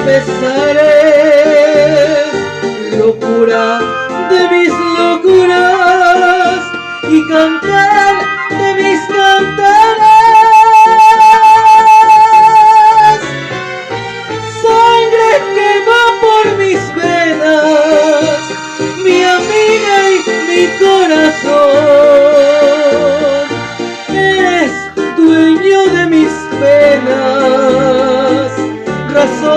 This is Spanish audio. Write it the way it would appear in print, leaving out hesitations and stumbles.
pesares, locura de mis locuras y cantar de mis cantares. Sangre que va por mis venas, mi amiga y mi corazón.